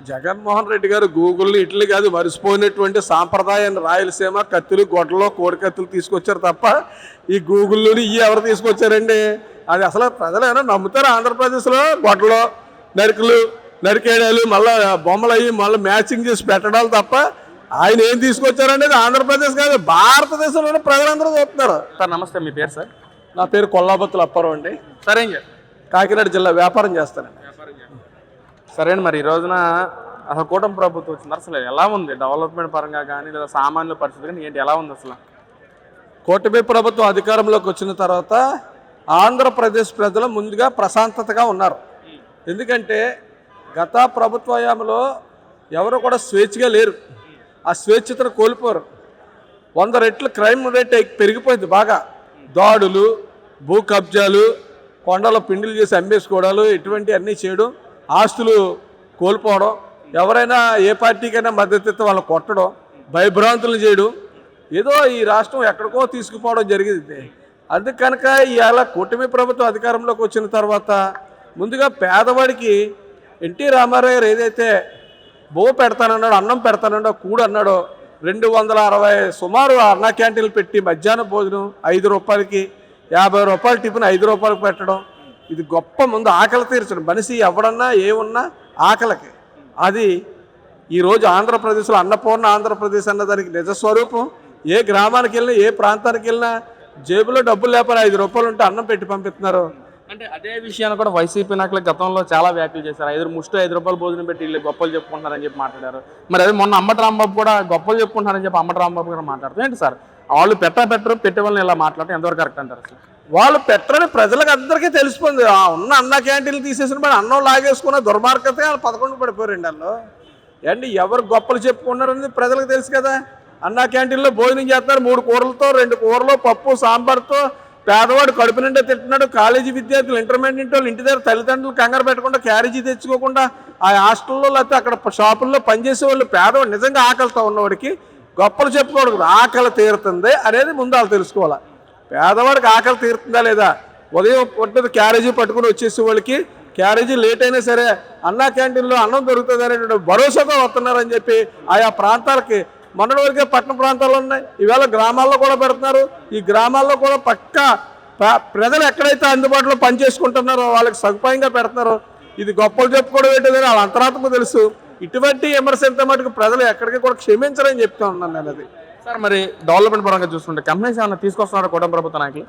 జగన్మోహన్ రెడ్డి గారు గూగుల్ ఇట్లు కాదు మరిసిపోయినటువంటి సాంప్రదాయాన్ని రాయలసీమ కత్తులు గొడ్డలో కోడి కత్తులు తీసుకొచ్చారు తప్ప ఈ గూగుల్లోని ఇవి ఎవరు తీసుకొచ్చారండి? అది అసలు ప్రజలు ఏమైనా నమ్ముతారు? ఆంధ్రప్రదేశ్లో గొడ్డలో నరికలు నరికేయడాలు మళ్ళీ బొమ్మలు అయ్యి మళ్ళీ మ్యాచింగ్ చేసి పెట్టడాలు తప్ప ఆయన ఏం తీసుకొచ్చారనేది ఆంధ్రప్రదేశ్ కాదు భారతదేశంలోనే ప్రజలందరూ చూస్తున్నారు. సార్ నమస్తే, మీ పేరు సార్? నా పేరు కొల్లాబత్తుల అప్పారావు అండి. సరే, కాకినాడ జిల్లా వ్యాపారం చేస్తానండి. సరే అండి, మరి ఈ రోజున అసలు కూటమి ప్రభుత్వం వచ్చింది, అసలు ఎలా ఉంది డెవలప్మెంట్ పరంగా కానీ లేదా సామాన్యుల పరిస్థితి కానీ ఏంటి, ఎలా ఉంది అసలు? కూటమి ప్రభుత్వం అధికారంలోకి వచ్చిన తర్వాత ఆంధ్రప్రదేశ్ ప్రజలు ముందుగా ప్రశాంతతగా ఉన్నారు. ఎందుకంటే గత ప్రభుత్వ హయాంలో ఎవరు కూడా స్వేచ్ఛగా లేరు, ఆ స్వేచ్ఛతను కోల్పోరు. 100 రెట్లు క్రైమ్ రేట్ పెరిగిపోయింది బాగా. దాడులు, భూ కబ్జాలు, కొండలో పిండిలు చేసి అమ్మేసుకోవడాలు, ఇటువంటి అన్నీ చేయడం, ఆస్తులు కోల్పోవడం, ఎవరైనా ఏ పార్టీకైనా మద్దతు ఇస్తే వాళ్ళని కొట్టడం, భయభ్రాంతులు చేయడం, ఏదో ఈ రాష్ట్రం ఎక్కడికో తీసుకుపోవడం జరిగింది. అందుకు కనుక ఇవాళ కూటమి ప్రభుత్వం అధికారంలోకి వచ్చిన తర్వాత ముందుగా పేదవాడికి ఎన్టీ రామారావు గారు ఏదైతే బో పెడతానన్నాడో, అన్నం పెడతానన్నాడో, కూడు అన్నాడో, 260 సుమారు అన్న క్యాంటీన్లు పెట్టి మధ్యాహ్నం భోజనం 5 రూపాయలకి, 50 రూపాయల టిఫిన్ 5 రూపాయలకు పెట్టడం, ఇది గొప్ప ముందు ఆకలి తీర్చడం. మనిషి ఎవడన్నా ఏమున్నా ఆకలికి. అది ఈరోజు ఆంధ్రప్రదేశ్లో అన్నపూర్ణ ఆంధ్రప్రదేశ్ అన్నదానికి నిజస్వరూపం. ఏ గ్రామానికి వెళ్ళినా ఏ ప్రాంతానికి వెళ్ళినా జేబులో డబ్బులు లేకపోతే 5 రూపాయలు ఉంటే అన్నం పెట్టి పంపిస్తున్నారు. అంటే అదే విషయాన్ని కూడా వైసీపీ నాయకులు గతంలో చాలా వ్యాఖ్యలు చేశారు. 5 రూపాయలు భోజనం పెట్టి వీళ్ళు గొప్పలు చెప్పుకుంటున్నారని చెప్పి మాట్లాడారు. మరి అదే మొన్న అమ్మటి రాంబాబు కూడా గొప్పలు చెప్పుకుంటున్నారని చెప్పి అమ్మటి రాంబాబు కూడా మాట్లాడుతారు. ఏంటి సార్ వాళ్ళు పెట్టరు పెట్టే వాళ్ళని ఇలా మాట్లాడటం ఎంతవరకు కరెక్ట్ అంటారు? అసలు వాళ్ళు పెట్టరని ప్రజలకు అందరికీ తెలిసిపోయింది. ఉన్న అన్న క్యాంటీన్లు తీసేసిన పని అన్నం లాగేసుకున్న దుర్మార్గతే వాళ్ళు 11 పడిపోయారండి. వాళ్ళు ఏంటి ఎవరు గొప్పలు చెప్పుకున్నారని ప్రజలకు తెలుసు కదా. అన్న క్యాంటీన్లో భోజనం చేస్తారు, 3 కూరలతో, 2 కూరలు, పప్పు సాంబార్తో. పేదవాడు కడుపు నిండా తింటున్నాడు. కాలేజీ విద్యార్థులు, ఇంటర్మీడియట్ వాళ్ళు ఇంటి దగ్గర తల్లిదండ్రులు కంగారు పెట్టకుండా క్యారేజీ తెచ్చుకోకుండా ఆ హాస్టల్లో లేకపోతే అక్కడ షాపుల్లో పనిచేసే వాళ్ళు పేదవాడు నిజంగా ఆకలితో ఉన్నవాడికి గొప్పలు చెప్పుకోవడం ఆకలి తీరుతుంది అనేది ముందు వాళ్ళు తెలుసుకోవాలి. పేదవాడికి ఆకలి తీరుతుందా లేదా? ఉదయం పొద్దున క్యారేజీ పట్టుకుని వచ్చేసే వాళ్ళకి క్యారేజీ లేట్ అయినా సరే అన్నా క్యాంటీన్లో అన్నం దొరుకుతుంది అనేటువంటి భరోసాగా వస్తున్నారని చెప్పి ఆయా ప్రాంతాలకి, మొన్నటి వరకే పట్టణ ప్రాంతాల్లో ఉన్నాయి, ఈవేళ గ్రామాల్లో కూడా పెడుతున్నారు. ఈ గ్రామాల్లో కూడా పక్కా ప్రజలు ఎక్కడైతే అందుబాటులో పనిచేసుకుంటున్నారో వాళ్ళకి సదుపాయంగా పెడుతున్నారో. ఇది గొప్పలు చెప్పుకోవడం ఏంటంటే వాళ్ళ అంతరాత్మకు తెలుసు. ఇటువంటి విమర్శ ఎంత మటుకు ప్రజలు ఎక్కడికి కూడా క్షమించరని చెప్తా ఉన్నాను నేను. అది సార్, మరి డెవలప్మెంట్ పరంగా చూసుకుంటే కంపెనీస్ ఏమైనా తీసుకొస్తున్నారు కూటమి ప్రభుత్వ నాయకులు?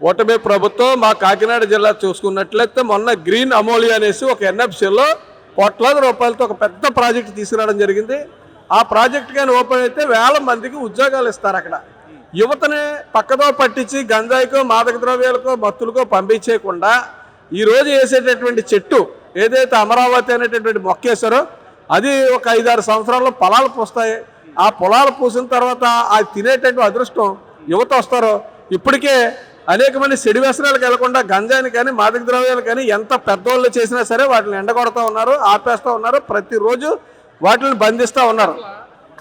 కూటమి ప్రభుత్వం మా కాకినాడ జిల్లా చూసుకున్నట్లయితే మొన్న గ్రీన్ అమోలియా అనేసి ఒక ఎన్ఎఫ్సిలో కోట్లాది రూపాయలతో ఒక పెద్ద ప్రాజెక్ట్ తీసుకురావడం జరిగింది. ఆ ప్రాజెక్ట్ కానీ ఓపెన్ అయితే 1000 మందికి ఉద్యోగాలు ఇస్తారు. అక్కడ యువతని పక్కదో పట్టించి గంజాయికో, మాదక ద్రవ్యాలకో, మత్తులకో పంపించేయకుండా ఈరోజు వేసేటటువంటి చెట్టు ఏదైతే అమరావతి అనేటటువంటి మొక్కేశారో అది ఒక 5-6 సంవత్సరాల్లో పొలాలు పూస్తాయి. ఆ పొలాలు పూసిన తర్వాత అది తినేటటువంటి అదృష్టం యువత వస్తారో. ఇప్పటికే అనేక మంది చెడు వ్యసనాలకు వెళ్లకుండా గంజాయిని కానీ మాదక ద్రవ్యాలు కానీ ఎంత పెద్దోళ్ళు చేసినా సరే వాటిని ఎండగొడతా ఉన్నారు, ఆపేస్తూ ఉన్నారు, ప్రతిరోజు వాటిని బంధిస్తూ ఉన్నారు.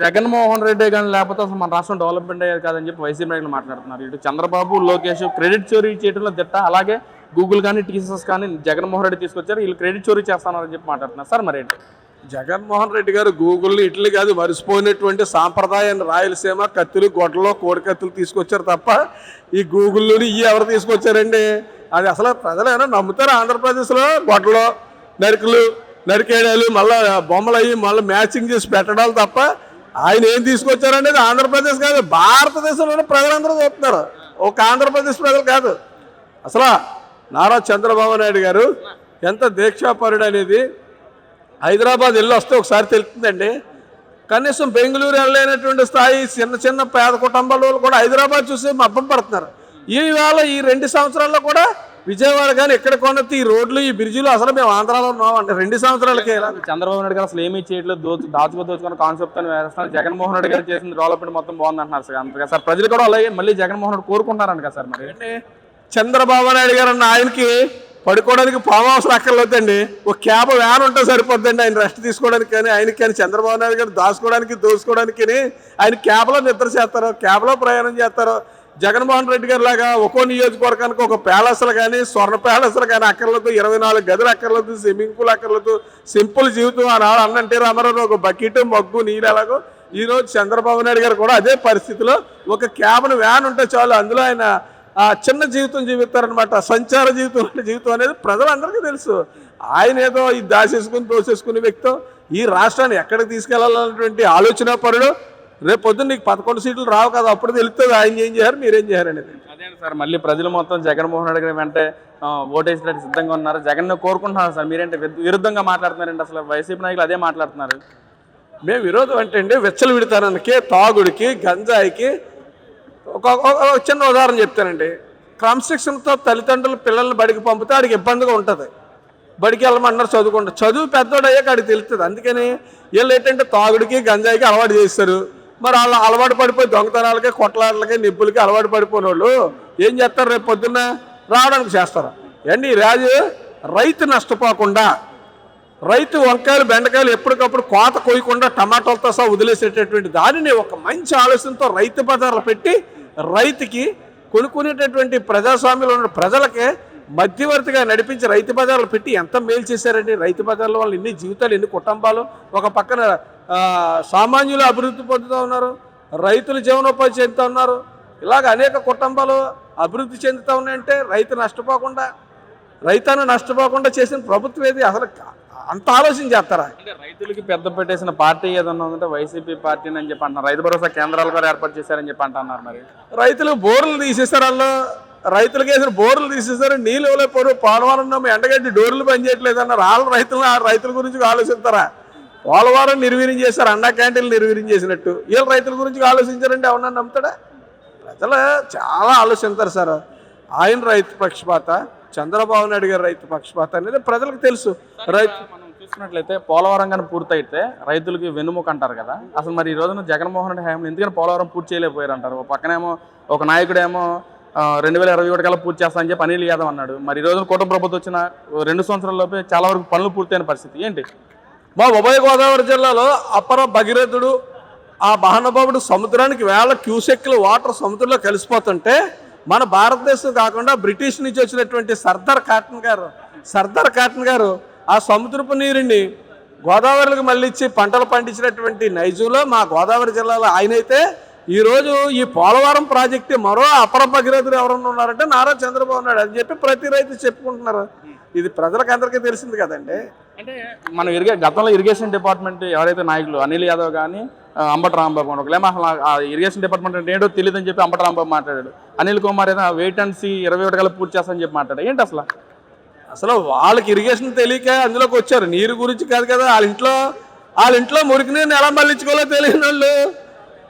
జగన్మోహన్ రెడ్డి కానీ లేకపోతే అసలు మన రాష్ట్రం డెవలప్మెంట్ అయ్యేది కాదని చెప్పి వైసీపీ నాయకులు మాట్లాడుతున్నారు. ఇటు చంద్రబాబు, లోకేష్ క్రెడిట్ చోరీ చేయడంలో దిట్ట, అలాగే గూగుల్ కానీ టీసీఎస్ కానీ జగన్మోహన్ రెడ్డి తీసుకొచ్చారు, వీళ్ళు క్రెడిట్ చోరీ చేస్తున్నారని చెప్పి మాట్లాడుతున్నారు. సార్ మరి ఏంటి? జగన్మోహన్ రెడ్డి గారు గూగుల్ని ఇట్లు కాదు మరిసిపోయినటువంటి సాంప్రదాయాన్ని రాయలసీమ కత్తులు గొడ్డలో కోడి కత్తులు తీసుకొచ్చారు తప్ప ఈ గూగుల్లోని ఇవి ఎవరు తీసుకొచ్చారండి? అది అసలు ప్రజలు ఏమైనా నమ్ముతారు? ఆంధ్రప్రదేశ్లో గొడ్డలో నరికలు నరికేయడాలు మళ్ళీ బొమ్మలు అయ్యి మళ్ళీ మ్యాచింగ్ చేసి పెట్టడాలు తప్ప ఆయన ఏం తీసుకొచ్చారనేది ఆంధ్రప్రదేశ్ కాదు భారతదేశంలోనే ప్రజలందరూ చూస్తున్నారు. ఒక ఆంధ్రప్రదేశ్ ప్రజలు కాదు. అసలు నారా చంద్రబాబు నాయుడు గారు ఎంత దీక్షాపరుడు అనేది హైదరాబాద్ వెళ్ళి వస్తే ఒకసారి తెలుస్తుందండి. కనీసం బెంగళూరు వెళ్ళలేనటువంటి స్థాయి చిన్న పేద కుటుంబాల వాళ్ళు కూడా హైదరాబాద్ చూసి మబ్బం పడుతున్నారు. ఈవేళ ఈ 2 సంవత్సరాల్లో కూడా విజయవాడ కానీ ఎక్కడ కొన్నది ఈ రోడ్లు, ఈ బ్రిడ్జిలు అసలు మేము ఆంధ్రాలో ఉన్నామంటే 2 సంవత్సరాలకే. చంద్రబాబు నాయుడు గారు అసలు ఏమీ చేయట్లేదు, దోచుకున్న కాన్సెప్ట్ అని వేస్తున్నారు. జగన్మోహన్ రెడ్డి గారు చేసిన డెవలప్మెంట్ మొత్తం బాగుంది అంటున్నారు సార్. అంతగా సార్ ప్రజలు కూడా అలాగే మళ్ళీ జగన్మోహన్ రెడ్డి కోరుకుంటున్నారంట కదా సార్. మరి చంద్రబాబు నాయుడు గారు అన్న ఆయనకి పడుకోవడానికి ఫామ్ హౌస్ అక్కర్లేదండి, ఒక క్యాబ్ వ్యాన్ ఉంటే సరిపోద్దండి ఆయన రెస్ట్ తీసుకోవడానికి. కానీ ఆయనకి కానీ చంద్రబాబు నాయుడు గారు దాచుకోవడానికి దోసుకోవడానికి ఆయన క్యాబ్లో నిద్ర చేస్తారు, క్యాబ్లో ప్రయాణం చేస్తారు. జగన్మోహన్ రెడ్డి గారి లాగా ఒక్కో నియోజకవర్గానికి ఒక ప్యాలెస్లు కానీ స్వర్ణ ప్యాలెస్లు కానీ అక్కర్లేదు, 24 గదులు అక్కర్లేదు, స్విమ్మింగ్ పూల్ అక్కర్లేదు, సింపుల్ జీవితం ఆనాడు అన్నంటే రామారావు ఒక బకెట్ మగ్గు నీళ్ళు ఎలాగో ఈరోజు చంద్రబాబు నాయుడు గారు కూడా అదే పరిస్థితిలో ఒక క్యాబిన్ వ్యాన్ ఉంటే చాలు, అందులో ఆయన చిన్న జీవితం జీవిస్తారనమాట. సంచార జీవితం అనేది ప్రజలందరికీ తెలుసు. ఆయన ఏదో ఈ దాచేసుకుని దోసేసుకునే వ్యక్తి ఈ రాష్ట్రాన్ని ఎక్కడికి తీసుకెళ్లాలన్నటువంటి ఆలోచన పరుడు. రేపు పొద్దున్న నీకు 11 సీట్లు రావు కదా, అప్పుడు తెలుస్తుంది ఆయన ఏం చేశారు మీరేం చేశారు అనేది. అదే సార్, మళ్ళీ ప్రజలు మొత్తం జగన్మోహన్ రెడ్డి గారి వెంటే ఓటేసినట్టు సిద్ధంగా ఉన్నారు. జగన్ కోరుకుంటున్నారు సార్, మీరేంటే విరుద్ధంగా మాట్లాడుతున్నారండి. అసలు వైసీపీ నాయకులు అదే మాట్లాడుతున్నారు. మేము విరోధం అంటే అండి విచ్చలు విడతానికి, తాగుడికి, గంజాయికి ఒక చిన్న ఉదాహరణ చెప్తానండి. క్రమశిక్షణతో తల్లిదండ్రులు పిల్లల్ని బడికి పంపితే ఆడికి ఇబ్బందిగా ఉంటుంది. బడికి వెళ్ళమన్నారు, చదువుకుంటారు. చదువు పెద్దోడు అయ్యాక ఆడికి తెలుస్తుంది. అందుకని వీళ్ళు ఏంటంటే తాగుడికి గంజాయికి అలవాటు చేస్తారు. మరి వాళ్ళు అలవాటు పడిపోయి దొంగతనాలకి, కొట్లాటలకి, నిప్పులకి అలవాటు పడిపోయిన వాళ్ళు ఏం చేస్తారు? రేపు పొద్దున్న రావడానికి చేస్తారు. ఏంటి రాజు రైతు నష్టపోకుండా, రైతు వంకాయలు బెండకాయలు ఎప్పటికప్పుడు కోత కోయకుండా టమాటాలతో సహా వదిలేసేటటువంటి దానిని ఒక మంచి ఆలోచనతో రైతు బజార్లు పెట్టి రైతుకి కొనుక్కునేటటువంటి ప్రజాస్వామ్యంలో ఉన్న ప్రజలకే మధ్యవర్తిగా నడిపించి రైతు బజార్లు పెట్టి ఎంత మేలు చేశారండి. రైతు బజార్ల వల్ల ఎన్ని జీవితాలు, ఎన్ని కుటుంబాలు, ఒక పక్కన సామాన్యులు అభివృద్ధి పొందుతూ ఉన్నారు, రైతులు జీవనోపాధి చెందుతూ ఉన్నారు. ఇలాగ అనేక కుటుంబాలు అభివృద్ధి చెందుతూ ఉన్నాయంటే రైతాన్ని నష్టపోకుండా చేసిన ప్రభుత్వం ఏది? అసలు అంత ఆలోచన చేస్తారా? అంటే రైతులకి పెద్ద పెట్టేసిన పార్టీ ఏదన్నా ఉందంటే వైసీపీ పార్టీ అని చెప్పి అంటున్నారు. రైతు భరోసా కేంద్రాలు కూడా ఏర్పాటు చేశారని చెప్పి అంటున్నారు. మరి రైతులకు బోర్లు తీసేశారు, వాళ్ళు రైతులకు వేసిన బోర్లు తీసేశారు, నీళ్ళు ఇవ్వలేకపోరు. పోలవరం ఎండగడ్డి డోర్లు పనిచేయట్లేదు అన్నారు. వాళ్ళు రైతుల గురించి ఆలోచిస్తారా? పోలవరం నిర్వీర్యం చేశారు, అండా క్యాంటీన్లు నిర్వీర్యం చేసినట్టు. వీళ్ళు రైతుల గురించి ఆలోచించారంటే అవునా నమ్ముతాడా? ప్రజలు చాలా ఆలోచిస్తారు సార్. ఆయన రైతు పక్షపాత, చంద్రబాబు నాయుడు గారు రైతు పక్షపాత అనేది ప్రజలకు తెలుసు. రైతు మనం చూసుకున్నట్లయితే పోలవరం కానీ పూర్తయితే రైతులకి వెన్నుముక అంటారు కదా. అసలు మరి ఈ రోజున జగన్మోహన్ రెడ్డి హయాంలో ఎందుకని పోలవరం పూర్తి చేయలేకపోయారు అంటారు? పక్కనేమో ఒక నాయకుడేమో 2021 కల్లా పూర్తి చేస్తానని చెప్పి అనిల్ యాదవ్ అన్నాడు. మరి ఈ రోజున కూటమి ప్రభుత్వం వచ్చిన 2 సంవత్సరాల్లోపే చాలా వరకు పనులు పూర్తయిన పరిస్థితి ఏంటి? మా ఉభయ గోదావరి జిల్లాలో అపర భగీరథుడు ఆ మహానుభావుడు సముద్రానికి వేల క్యూసెక్ల వాటర్ సముద్రంలో కలిసిపోతుంటే మన భారతదేశం కాకుండా బ్రిటిష్ నుంచి వచ్చినటువంటి సర్దార్ కాటన్ గారు ఆ సముద్రపు నీరుని గోదావరికి మళ్ళీ ఇచ్చి పంటలు పండించినటువంటి నైజంలో మా గోదావరి జిల్లాలో ఆయనైతే ఈరోజు ఈ పోలవరం ప్రాజెక్టు మరో అపర భగీరథుడు ఎవరన్నా ఉన్నారంటే నారా చంద్రబాబు నాయుడు అని చెప్పి ప్రతి రైతు చెప్పుకుంటున్నారు. ఇది ప్రజలకు అందరికీ తెలిసింది కదండి. అంటే మనం గతంలో ఇరిగేషన్ డిపార్ట్మెంట్ ఎవరైతే నాయకులు అనిల్ యాదవ్ కానీ అంబటి రాంబాబు ఒకలేమో అసలు ఆ ఇరిగేషన్ డిపార్ట్మెంట్ అంటే ఏంటో తెలియదని చెప్పి అంబటి రాంబాబు మాట్లాడాడు. అనిల్ కుమార్ ఏదో వెయిట్ అండ్ సీ 21 కల్లా పూర్తి చేస్తానని చెప్పి మాట్లాడాడు. ఏంటి అసలు వాళ్ళకి ఇరిగేషన్ తెలియక అందులోకి వచ్చారు. నీరు గురించి కాదు కదా, వాళ్ళ ఇంట్లో మురికి నీరుని ఎలా మళ్ళించుకోవాలో తెలియని వాళ్ళు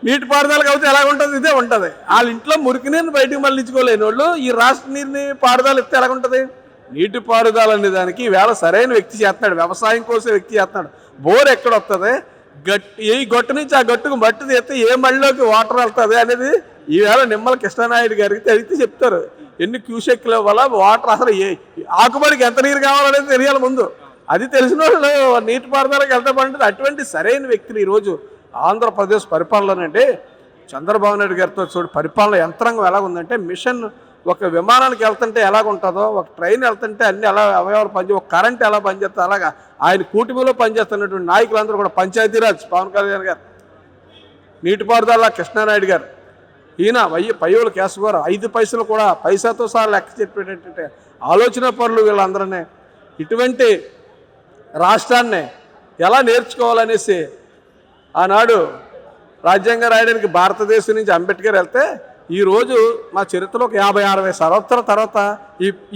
నీటిపారుదల కాబట్టి ఎలా ఉంటుంది? ఇదే ఉంటుంది. వాళ్ళ ఇంట్లో మురికి నీరుని బయటకు మళ్ళించుకోలేని వాళ్ళు ఈ రాష్ట్ర నీరుని పారుదల ఇస్తే ఎలా ఉంటుంది? నీటిపారుదల అనే దానికి ఈవేళ సరైన వ్యక్తి చేస్తున్నాడు, వ్యవసాయం కోసం వ్యక్తి చేస్తున్నాడు. బోర్ ఎక్కడ వస్తుంది, ఈ గట్టు నుంచి ఆ గట్టుకు మట్టి తీస్తే ఏ మళ్ళీలోకి వాటర్ వెళ్తుంది అనేది ఈవేళ నిమ్మల కృష్ణనాయుడు గారికి అడిగితే చెప్తారు. ఎన్ని క్యూసెక్ల వల్ల వాటర్ అసలు ఆకుబడికి ఎంత నీరు కావాలనేది తెలియాలి ముందు. అది తెలిసిన వాళ్ళు నీటిపారుదలకి వెళ్తా పడుతుంది. అటువంటి సరైన వ్యక్తిని ఈరోజు ఆంధ్రప్రదేశ్ పరిపాలన అంటే చంద్రబాబు నాయుడు గారితో చూడు పరిపాలన యంత్రాంగం ఎలాగుందంటే మిషన్ ఒక విమానానికి వెళ్తుంటే ఎలాగుంటుందో, ఒక ట్రైన్ వెళ్తుంటే అన్ని ఎలా అవయవాలు పనిచేయ, ఒక కరెంట్ ఎలా పనిచేస్తా అలాగా ఆయన కూటమిలో పనిచేస్తున్నటువంటి నాయకులందరూ కూడా పంచాయతీరాజ్ పవన్ కళ్యాణ్ గారు, నీటిపారుదల కృష్ణానాయుడు గారు, ఈయన పయ్యోలు కేశవగారు 5 పైసలు కూడా పైసాతో సహా లెక్క చెప్పేటటువంటి ఆలోచన పరులు వీళ్ళందరినీ ఇటువంటి రాష్ట్రాన్ని ఎలా నేర్చుకోవాలనేసి ఆనాడు రాజ్యాంగం రాయడానికి భారతదేశం నుంచి అంబేద్కర్ వెళ్తే ఈరోజు మా చరిత్రలో ఒక 50-60 సంవత్సరాల తర్వాత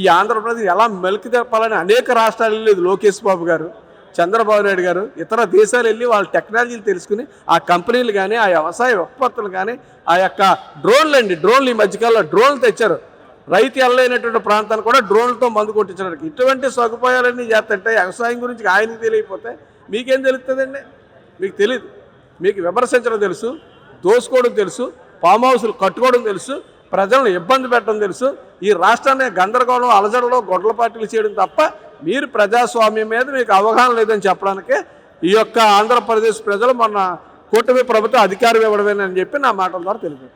ఈ ఆంధ్రప్రదేశ్ ఎలా మెలికి తెప్పాలని అనేక రాష్ట్రాలు వెళ్ళేది లోకేష్ బాబు గారు, చంద్రబాబు నాయుడు గారు ఇతర దేశాలు వెళ్ళి వాళ్ళ టెక్నాలజీలు తెలుసుకుని ఆ కంపెనీలు కానీ ఆ వ్యవసాయ ఉత్పత్తులు కానీ ఆ యొక్క డ్రోన్లు ఈ మధ్యకాలంలో డ్రోన్లు తెచ్చారు. రైతు వెళ్ళలేనటువంటి ప్రాంతాన్ని కూడా డ్రోన్లతో మందు కొట్టించడానికి ఇటువంటి సదుపాయాలన్నీ చేస్తుంటే వ్యవసాయం గురించి ఆయనకి తెలియకపోతే మీకేం తెలుస్తుందండి? మీకు తెలియదు. మీకు విమర్శించడం తెలుసు, దోసుకోవడం తెలుసు, ఫామ్ హౌస్లు కట్టుకోవడం తెలుసు, ప్రజలను ఇబ్బంది పెట్టడం తెలుసు. ఈ రాష్ట్రాన్ని గందరగోళం అలజడలో గొడ్ల పార్టీలు చేయడం తప్ప మీరు ప్రజాస్వామ్యం మీద మీకు అవగాహన లేదని చెప్పడానికే ఈ యొక్క ఆంధ్రప్రదేశ్ ప్రజలు మొన్న కూటమి ప్రభుత్వం అధికారం ఇవ్వడమేనని చెప్పి నా మాటల ద్వారా తెలిపారు.